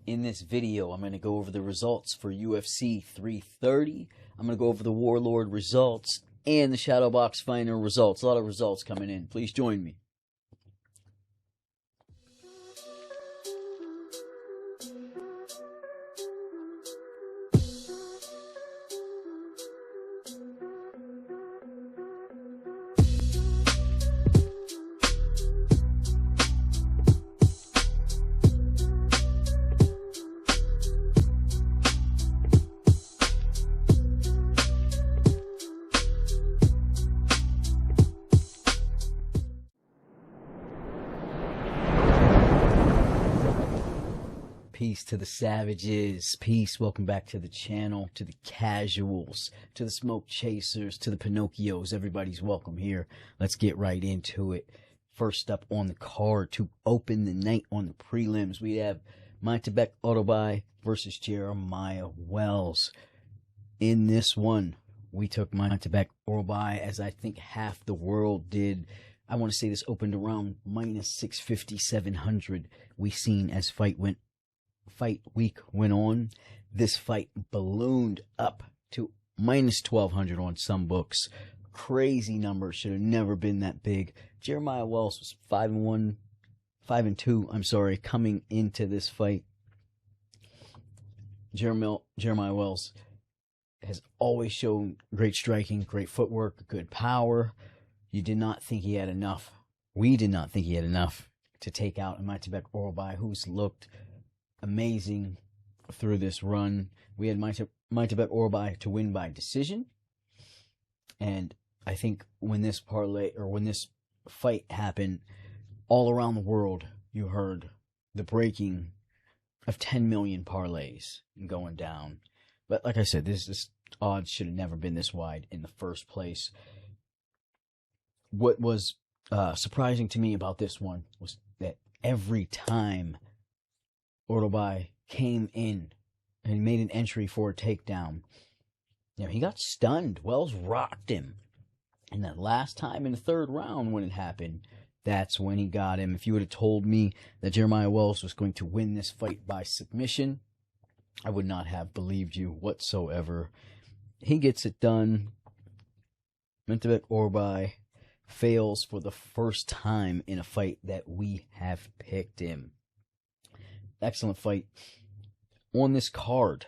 In this video, I'm going to go over the results for UFC 330. I'm going to go over the Warlord results and the Shadowbox Final results. A lot of results coming in. Please join me. Peace to the savages. Peace. Welcome back to the channel, to the casuals, to the smoke chasers, to the Pinocchios. Everybody's welcome here. Let's get right into it. First up on the card to open the night on the prelims, we have Tibet Autobuy versus Jeremiah Wells. In this one, we took Tibet Autobuy, as I think half the world did. I want to say this opened around minus 650, 700. We seen as fight week went on, this fight ballooned up to minus 1200 on some books. Crazy number. Should have never been that big. Jeremiah Wells was 5-2. I'm sorry, coming into this fight. Jeremiah Wells has always shown great striking, great footwork, good power. You did not think he had enough. We did not think he had enough to take out Tibet Autobuy, who's looked amazing through this run. We had Tibet Autobuy to win by decision, and I think when this fight happened, all around the world you heard the breaking of 10 million parlays going down. But like I said, this odds should have never been this wide in the first place. What was surprising to me about this one was that every time Autobuy came in and made an entry for a takedown, he got stunned. Wells rocked him. And that last time in the third round when it happened, that's when he got him. If you would have told me that Jeremiah Wells was going to win this fight by submission, I would not have believed you whatsoever. He gets it done. Tibet Autobuy fails for the first time in a fight that we have picked him. Excellent fight. On this card,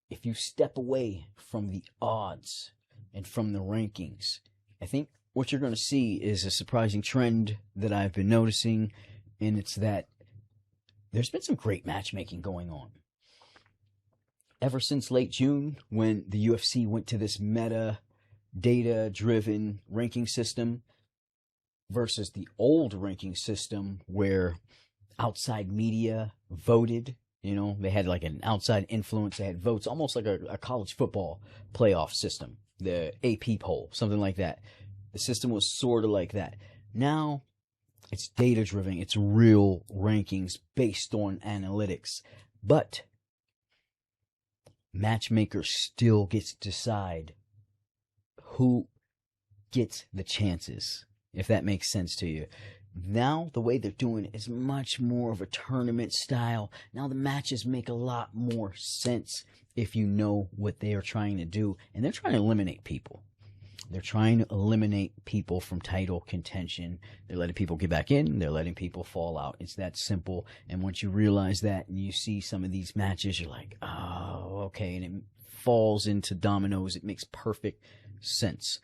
if you step away from the odds and from the rankings, I think what you're going to see is a surprising trend that I've been noticing, and it's that there's been some great matchmaking going on. Ever since late June, when the UFC went to this meta, data-driven ranking system versus the old ranking system where outside media voted, they had like an outside influence, they had votes, almost like a college football playoff system, the AP poll, something like that. The system was sort of like that. Now, it's data-driven, it's real rankings based on analytics, but matchmaker still gets to decide who gets the chances, if that makes sense to you. Now, the way they're doing it is much more of a tournament style. Now, the matches make a lot more sense if you know what they are trying to do. And they're trying to eliminate people. They're trying to eliminate people from title contention. They're letting people get back in. They're letting people fall out. It's that simple. And once you realize that and you see some of these matches, you're like, oh, okay. And it falls into dominoes. It makes perfect sense.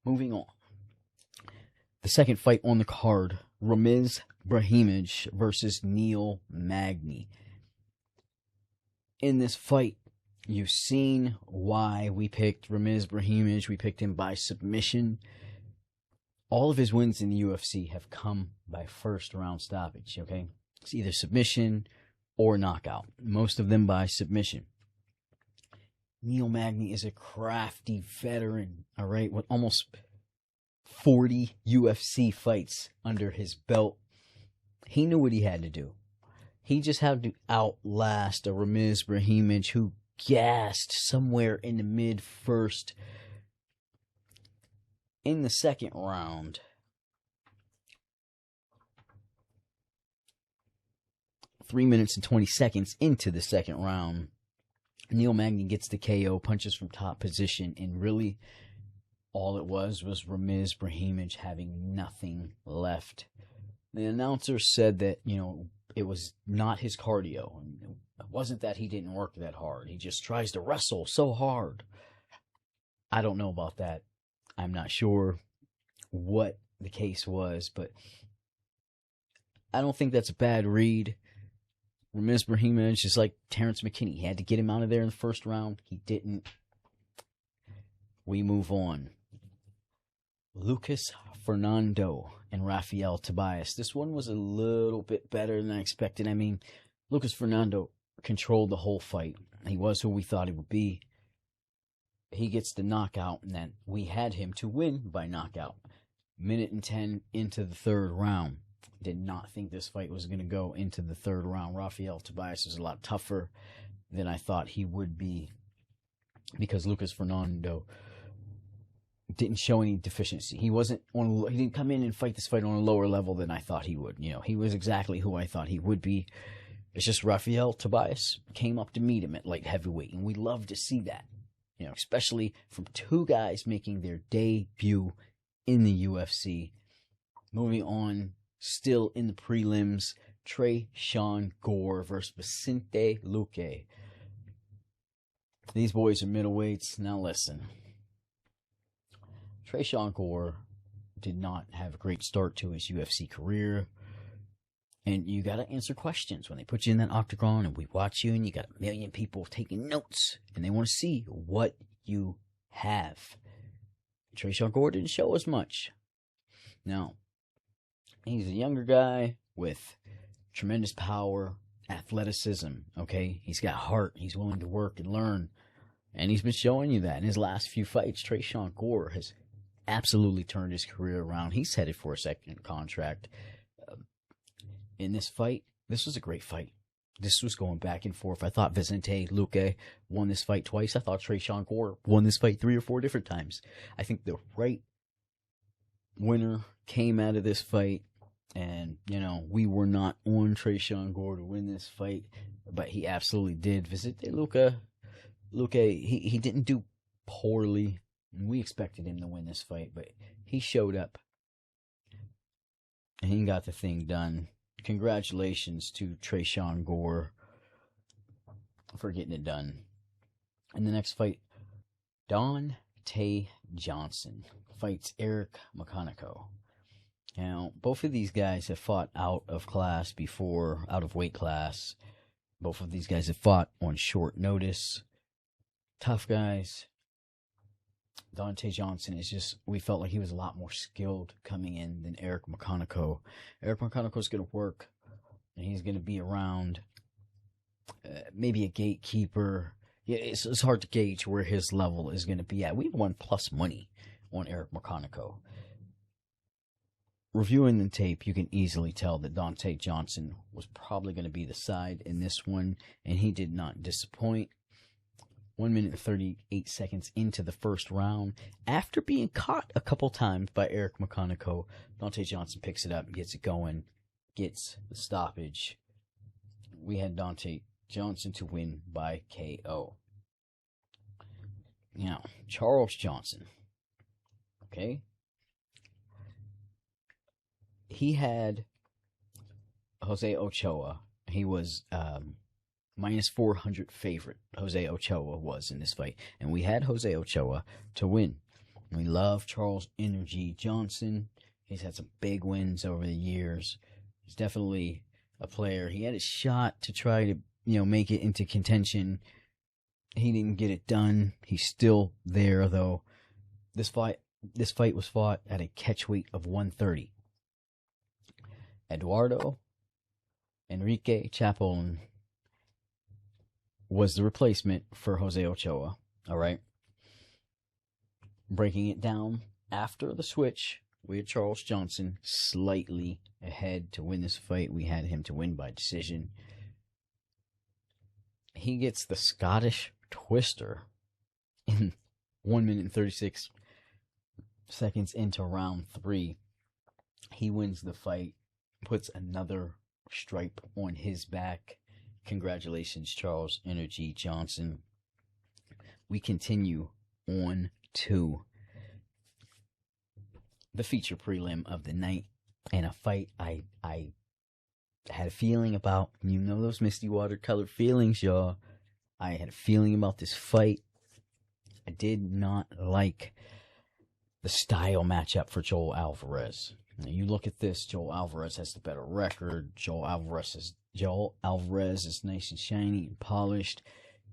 Moving on. The second fight on the card, Ramiz Brahimaj versus Neil Magny. In this fight, you've seen why we picked Ramiz Brahimaj. We picked him by submission. All of his wins in the UFC have come by first round stoppage, okay? It's either submission or knockout. Most of them by submission. Neil Magny is a crafty veteran, all right, with almost 40 UFC fights under his belt. He knew what he had to do. He just had to outlast a Ramiz Brahimaj who gassed somewhere in the mid-first. In the second round, 3 minutes and 20 seconds into the second round, Neil Magny gets the KO, punches from top position, and really all it was Ramiz Brahimaj having nothing left. The announcer said that, it was not his cardio. It wasn't that he didn't work that hard. He just tries to wrestle so hard. I don't know about that. I'm not sure what the case was, but I don't think that's a bad read. Ramiz Brahimaj is like Terrence McKinney. He had to get him out of there in the first round. He didn't. We move on. Lucas Fernando and Rafael Tobias. This one was a little bit better than I expected. I mean, Lucas Fernando controlled the whole fight. He was who we thought he would be. He gets the knockout, and then we had him to win by knockout. Minute and 10 into the third round. Did not think this fight was going to go into the third round. Rafael Tobias was a lot tougher than I thought he would be, because Lucas Fernando didn't show any deficiency. He didn't come in and fight this fight on a lower level than I thought he would. He was exactly who I thought he would be. It's just Rafael Tobias came up to meet him at light heavyweight, and we love to see that. Especially from two guys making their debut in the UFC. Moving on, still in the prelims, Tresean Gore versus Vicente Luque. These boys are middleweights. Now listen. Tresean Gore did not have a great start to his UFC career. And you got to answer questions when they put you in that octagon and we watch you, and you got a million people taking notes and they want to see what you have. Tresean Gore didn't show as much. Now, he's a younger guy with tremendous power, athleticism, okay? He's got heart. He's willing to work and learn. And he's been showing you that. In his last few fights, Tresean Gore has absolutely turned his career around. He's headed for a second contract. In this fight, this was a great fight. This was going back and forth. I thought Vicente Luque won this fight twice. I thought Tresean Gore won this fight 3 or 4 different times. I think the right winner came out of this fight. And, we were not on Tresean Gore to win this fight, but he absolutely did. Vicente Luque, he didn't do poorly. We expected him to win this fight, but he showed up. And he got the thing done. Congratulations to Tresean Gore for getting it done. In the next fight, Deontay Johnson fights Eric McConaughey. Now, both of these guys have fought out of class before, out of weight class. Both of these guys have fought on short notice. Tough guys. Deontay Johnson we felt like he was a lot more skilled coming in than Eric McConaughey. Eric McConaughey's going to work, and he's going to be around, maybe a gatekeeper. Yeah, it's hard to gauge where his level is going to be at. We won plus money on Eric McConaughey. Reviewing the tape, you can easily tell that Deontay Johnson was probably going to be the side in this one, and he did not disappoint. 1 minute and 38 seconds into the first round, after being caught a couple times by Eric McConaughey, Deontay Johnson picks it up, gets it going, gets the stoppage. We had Deontay Johnson to win by KO. Now, Charles Johnson. Okay? He had Jose Ochoa. He was minus 400 favorite. Jose Ochoa was in this fight. And we had Jose Ochoa to win. We love Charles Energy Johnson. He's had some big wins over the years. He's definitely a player. He had a shot to try to, make it into contention. He didn't get it done. He's still there, though. This fight was fought at a catch weight of 130. Eduardo Enrique Chapon was the replacement for Jose Ochoa. All right. Breaking it down after the switch, we had Charles Johnson slightly ahead to win this fight. We had him to win by decision. He gets the Scottish Twister in 1 minute and 36 seconds into round 3. He wins the fight, puts another stripe on his back. Congratulations, Charles Energy Johnson. We continue on to the feature prelim of the night, and a fight I had a feeling about. You know those misty watercolor feelings, y'all. I had a feeling about this fight. I did not like the style matchup for Joel Alvarez. Now you look at this, Joel Alvarez has the better record. Joel Alvarez is nice and shiny and polished.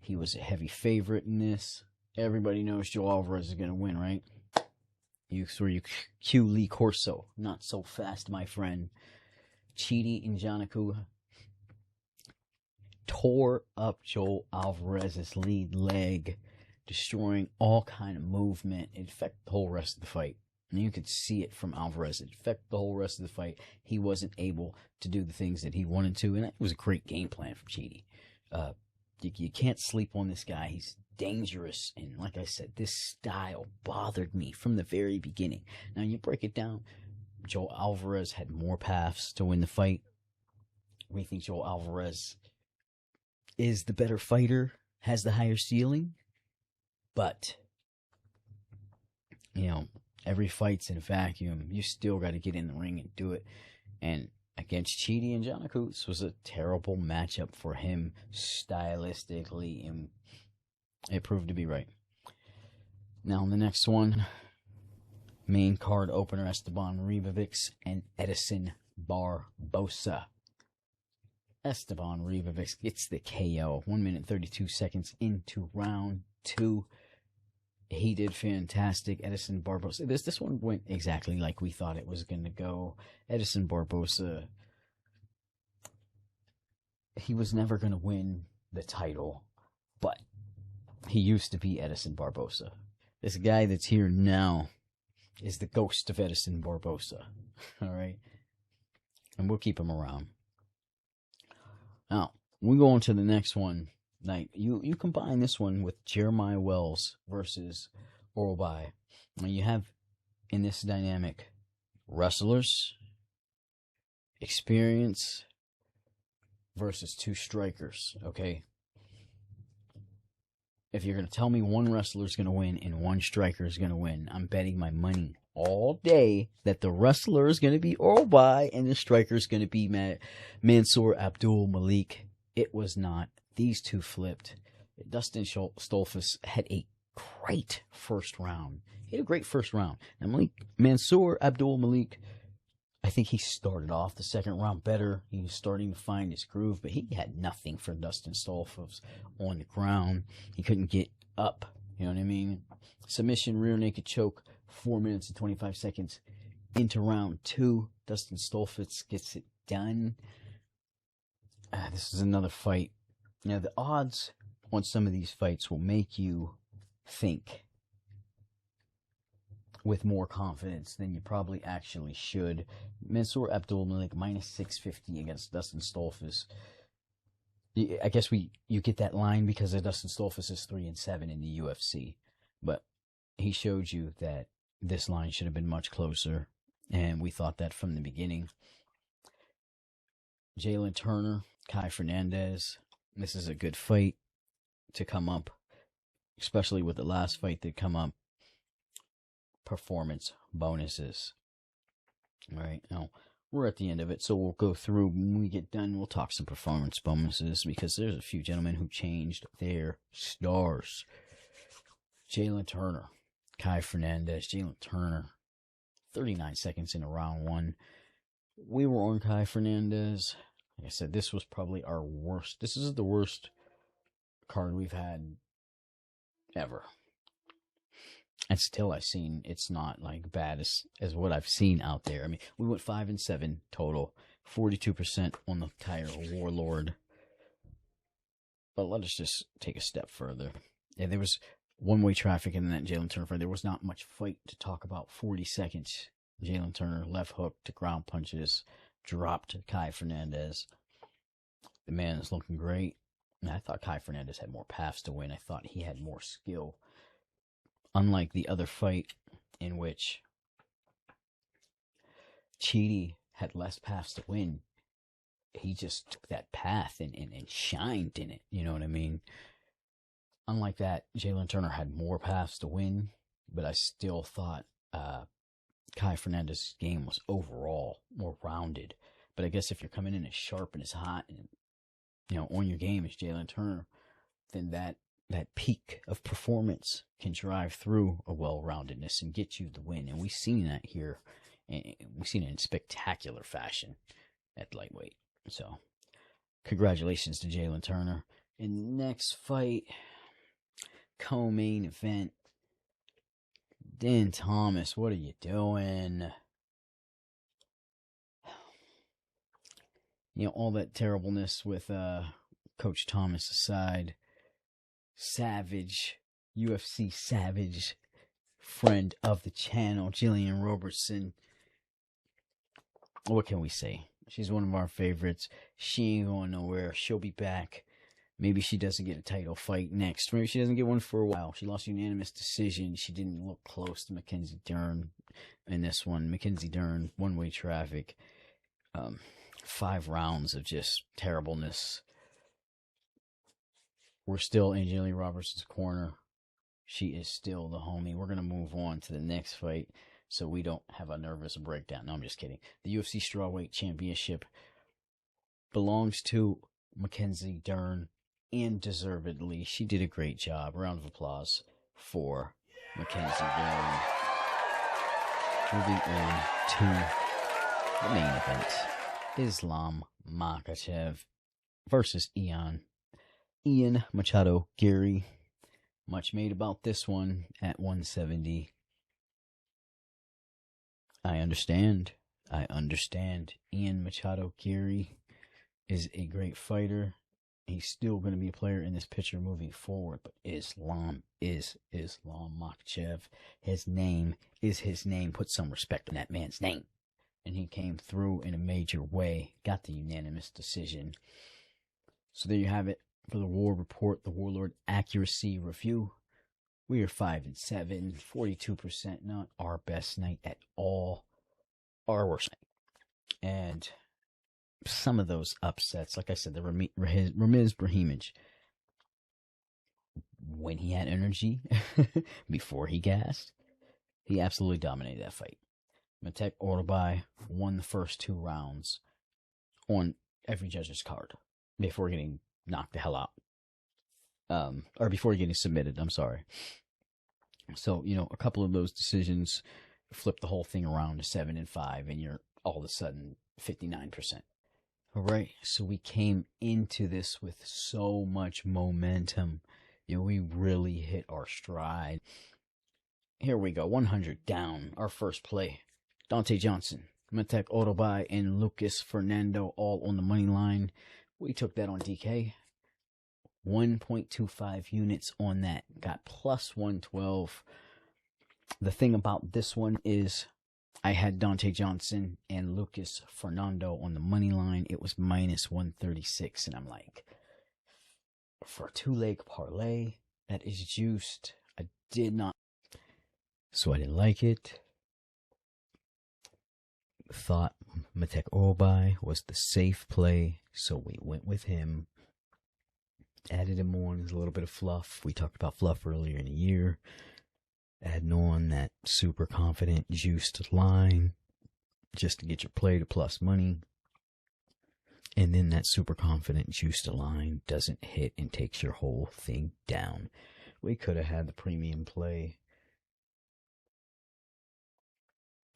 He was a heavy favorite in this. Everybody knows Joel Alvarez is going to win, right? You cue Lee Corso. Not so fast, my friend. Chidi and Janaku tore up Joel Alvarez's lead leg, destroying all kind of movement. It affected the whole rest of the fight. And you could see it from Alvarez. It affected the whole rest of the fight. He wasn't able to do the things that he wanted to, and it was a great game plan from Chidi. You can't sleep on this guy. He's dangerous, and like I said, this style bothered me from the very beginning. Now, you break it down, Joel Alvarez had more paths to win the fight. We think Joel Alvarez is the better fighter, has the higher ceiling, but, you know, every fight's in a vacuum. You still got to get in the ring and do it. And against Chidi and Janaku, this was a terrible matchup for him stylistically, and it proved to be right. Now, the next one, main card opener, Esteban Ribovics and Edison Barbosa. Esteban Ribovics gets the KO 1 minute 32 seconds into round 2. He did fantastic. Edison Barbosa. This one went exactly like we thought it was going to go. Edison Barbosa, he was never going to win the title, but he used to be Edison Barbosa. This guy that's here now is the ghost of Edison Barbosa. All right? And we'll keep him around. Now, we go on to the next one. Like, you combine this one with Jeremiah Wells versus Orlbai. Now, you have, in this dynamic, wrestlers, experience, versus 2 strikers, okay? If you're going to tell me one wrestler's going to win and one striker is going to win, I'm betting my money all day that the wrestler is going to be Orlbai and the striker is going to be Mansour Abdul Malik. It was not. These two flipped. Dustin Stolfus had a great first round. He had a great first round. Now, Mansour Abdul Malik, I think he started off the second round better. He was starting to find his groove, but he had nothing for Dustin Stolfus on the ground. He couldn't get up. You know what I mean? Submission, rear naked choke, 4 minutes and 25 seconds into round 2. Dustin Stolfus gets it done. This is another fight. Now, the odds on some of these fights will make you think with more confidence than you probably actually should. Mansour Abdul Malik minus 650 against Dustin Stolfus. I guess you get that line because Dustin Stolfus is 3-7 in the UFC, but he showed you that this line should have been much closer, and we thought that from the beginning. Jalen Turner, Kai Fernandez. This is a good fight to come up, especially with the last fight that come up. Performance bonuses. All right, now we're at the end of it, so we'll go through. When we get done, we'll talk some performance bonuses because there's a few gentlemen who changed their stars. Jalen Turner, Kai Fernandez. Jalen Turner, 39 seconds into round 1. We were on Kai Fernandez. Like I said, this was probably our worst. This is the worst card we've had ever. And still, it's not like bad as what I've seen out there. I mean, we went 5-7 total, 42% on the tire Warlord. But let us just take a step further. Yeah, there was one-way traffic in that Jalen Turner fight. There was not much fight to talk about. 40 seconds. Jalen Turner left hook to ground punches, dropped Kai Fernandez. The man is looking great. And I thought Kai Fernandez had more paths to win. I thought he had more skill. Unlike the other fight in which Chidi had less paths to win, he just took that path and shined in it. You know what I mean? Unlike that, Jalen Turner had more paths to win, but I still thought Kai Fernandez's game was overall more rounded. But I guess if you're coming in as sharp and as hot and, on your game as Jalen Turner, then that peak of performance can drive through a well-roundedness and get you the win. And we've seen that here. And we've seen it in spectacular fashion at lightweight. So, congratulations to Jalen Turner. In the next fight, co-main event, Dan Thomas, what are you doing? All that terribleness with Coach Thomas aside, Savage, UFC Savage, friend of the channel, Jillian Robertson. What can we say? She's one of our favorites. She ain't going nowhere. She'll be back. Maybe she doesn't get a title fight next. Maybe she doesn't get one for a while. She lost unanimous decision. She didn't look close to Mackenzie Dern in this one. Mackenzie Dern, one-way traffic. 5 rounds of just terribleness. We're still in Jillian Robertson's corner. She is still the homie. We're going to move on to the next fight so we don't have a nervous breakdown. No, I'm just kidding. The UFC Strawweight Championship belongs to Mackenzie Dern, and deservedly. She did a great job. Round of applause for Mackenzie Dern. Moving on to the main event. Islam Makhachev versus Ian Machado Gary. Much made about this one at 170. I understand. Ian Machado Gary is a great fighter. He's still going to be a player in this picture moving forward, but Islam is Islam Makhachev. His name is his name. Put some respect on that man's name. And he came through in a major way, got the unanimous decision. So there you have it for the War Report, the Warlord Accuracy Review. We are 5-7, 42%, not our best night at all, our worst night. And some of those upsets, like I said, the Ramiz Brahimaj, when he had energy, before he gassed, he absolutely dominated that fight. Matek Orbai won the first 2 rounds on every judge's card before getting knocked the hell out. Or before getting submitted, I'm sorry. So, a couple of those decisions flip the whole thing around to 7-5, and you're all of a sudden 59%. All right, so we came into this with so much momentum. We really hit our stride. Here we go, 100 down, our first play. Dante Johnson, Matek Orbai, and Lucas Fernando all on the money line. We took that on DK. 1.25 units on that. Got plus 112. The thing about this one is I had Dante Johnson and Lucas Fernando on the money line. It was minus 136. And I'm like, for a 2-leg parlay, that is juiced. I did not. So I didn't like it. Thought Matek Orbai was the safe play, so we went with him. Added him on as a little bit of fluff. We talked about fluff earlier in the year. Adding on that super confident juiced line just to get your play to plus money. And then that super confident juiced line doesn't hit and takes your whole thing down. We could have had the premium play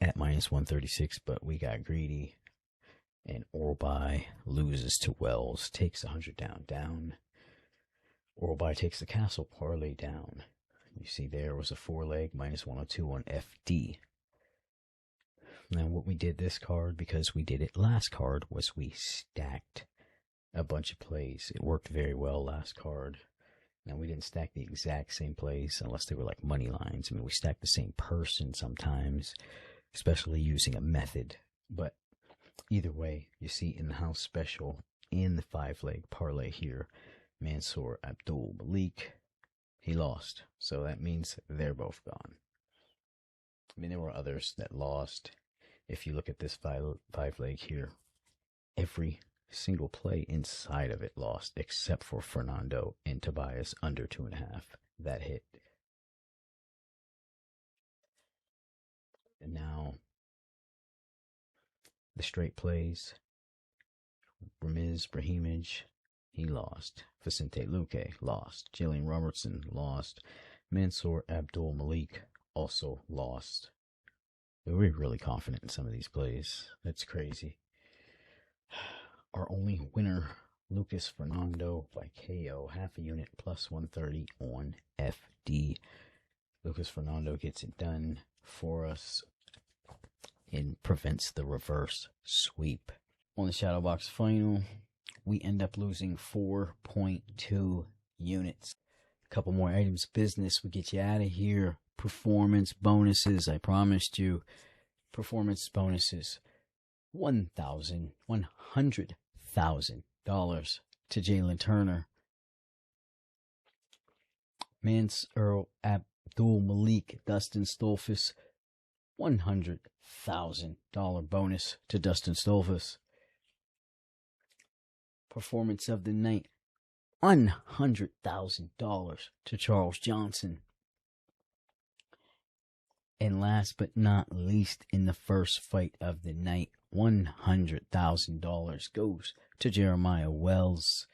at minus 136, but we got greedy. And Orbai loses to Wells, takes 100 down. Orbai takes the Castle parlay down. You see there was a 4-leg minus 102 on FD. Now what we did this card, because we did it last card, was we stacked a bunch of plays. It worked very well last card. Now we didn't stack the exact same plays unless they were like money lines. I mean, we stacked the same person sometimes, especially using a method. But either way, you see in the house special, in the 5-leg parlay here, Mansour Abdul Malik, he lost. So that means they're both gone. I mean, there were others that lost. If you look at this 5-leg here, every single play inside of it lost, except for Fernando and Tobias under 2.5. That hit. And now the straight plays. Ramiz Brahimaj, he lost. Vicente Luque lost. Jillian Robertson lost. Mansour Abdul Malik also lost. We're really confident in some of these plays. That's crazy. Our only winner, Lucas Fernando by KO, half a unit plus 130 on FD. Lucas Fernando gets it done for us and prevents the reverse sweep. On the Shadowbox Final, we end up losing 4.2 units. A couple more items of business. We get you out of here. Performance bonuses. I promised you. Performance bonuses. $100,000 to Jalen Turner. Mansour Abdul Malik, Dustin Stolfus. $100,000 bonus to Dustin Stolfus. Performance of the night, $100,000 to Charles Johnson. And last but not least, in the first fight of the night, $100,000 goes to Jeremiah Wells.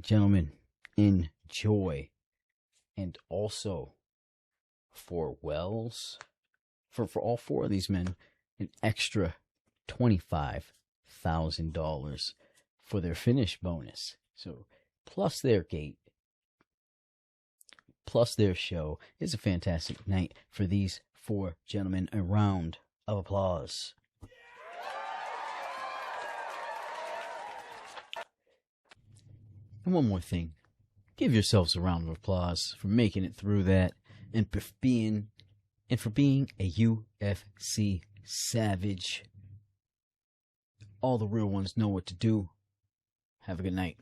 Gentlemen, enjoy. And also, for Wells, for all four of these men, an extra $25,000 for their finish bonus. So, plus their gate, plus their show, is a fantastic night for these four gentlemen. A round of applause. And one more thing. Give yourselves a round of applause for making it through that and for being a UFC savage. All the real ones know what to do. Have a good night.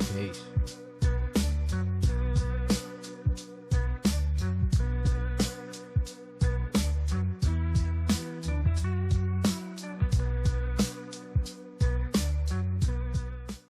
Peace.